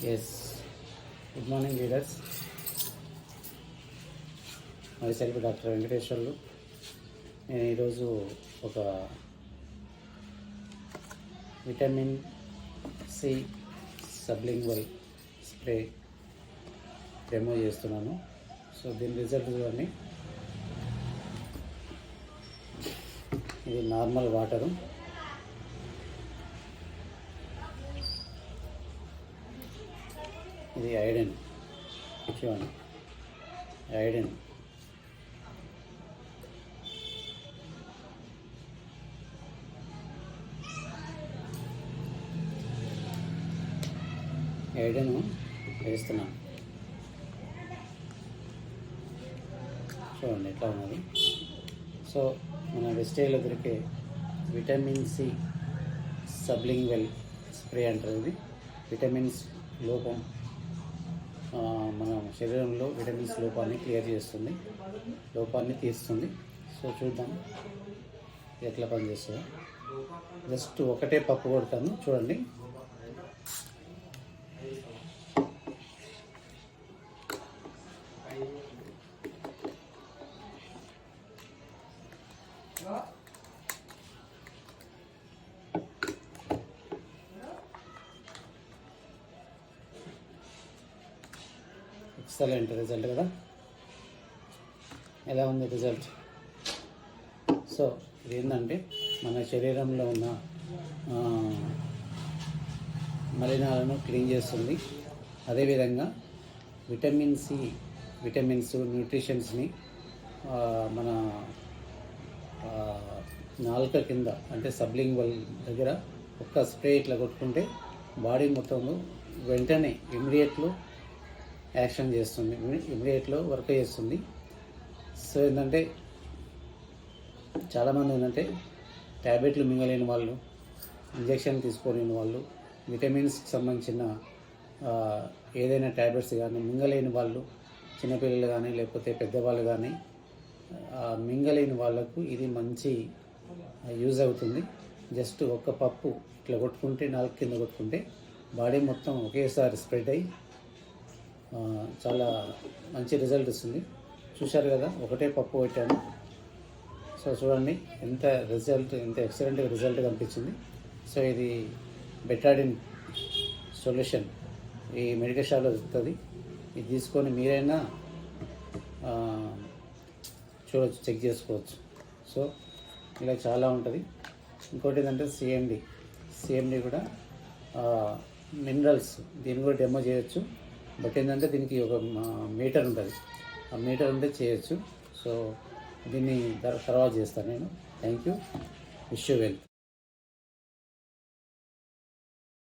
Yes good morning leaders. Myself doctor Venkateswarlu. నేను ఈరోజు ఒక vitamin C sublingual spray demo చేస్తున్నాను. సో దీని రిజల్ట్ చూడండి. ఇది నార్మల్ వాటరు, ఇది ఐరన్. చూడండి, ఐరన్. ఐరన్ వేస్తున్నాను. చూడండి ఎట్లా ఉన్నది. సో మన వెస్టేజ్లో దొరికే విటమిన్ సి సబ్లింగ్వెల్ స్ప్రే అంటారు. ఇది విటమిన్స్ లోపం, మన శరీరంలో విటమిన్స్ లోపాన్ని క్లియర్ చేస్తుంది, లోపాన్ని తీస్తుంది. సో చూద్దాం ఎట్లా పనిచేస్తుందో. జస్ట్ ఒకటే పప్పు కొడతాను, చూడండి. ఎక్సలెంట్ రిజల్ట్ కదా. ఎలా ఉంది రిజల్ట్? సో ఇది ఏంటంటే మన శరీరంలో ఉన్న మలినాలను క్లీన్ చేస్తుంది. అదేవిధంగా విటమిన్ సి, విటమిన్స్, న్యూట్రిషన్స్ని మన నాలుక కింద అంటే సబ్లింగ్వల్ దగ్గర ఒక్క స్ప్రే ఇట్లా కొట్టుకుంటే బాడీ మొత్తంలో వెంటనే ఇమ్మీడియట్లో యాక్షన్ చేస్తుంది, ఇమ్మీడియట్లో వర్క్ చేస్తుంది. సో ఏంటంటే చాలామంది ఏంటంటే ట్యాబ్లెట్లు మింగలేని వాళ్ళు, ఇంజెక్షన్ తీసుకోలేని వాళ్ళు, విటమిన్స్కి సంబంధించిన ఏదైనా ట్యాబ్లెట్స్ కానీ మింగలేని వాళ్ళు, చిన్నపిల్లలు కానీ లేకపోతే పెద్దవాళ్ళు కానీ మింగలేని వాళ్ళకు ఇది మంచి యూజ్ అవుతుంది. జస్ట్ ఒక్క పప్పు ఇట్లా కొట్టుకుంటే, నాలుగు కింద కొట్టుకుంటే బాడీ మొత్తం ఒకేసారి స్ప్రెడ్ అయ్యి చాలా మంచి రిజల్ట్ ఇస్తుంది. చూశారు కదా, ఒకటే పప్పు పెట్టాను. సో చూడండి ఎంత ఎక్సలెంట్ రిజల్ట్ కనిపించింది. సో ఇది బెటాడిన్ సొల్యూషన్ ఈ మెడికల్ షాప్లో దొరుకుతుంది. ఇది తీసుకొని మీరైనా చూడవచ్చు, చెక్ చేసుకోవచ్చు. సో ఇలా చాలా ఉంటుంది. ఇంకోటి ఏంటంటే సిఎండి కూడా మినరల్స్, దీన్ని కూడా డెమో చేయొచ్చు. బట్ ఏంటంటే దీనికి ఒక మీటర్ ఉంటుంది, ఆ మీటర్ ఉంటే చేయొచ్చు. సో దీన్ని తర్వాత చేస్తాను నేను. Thank you. Wish you well.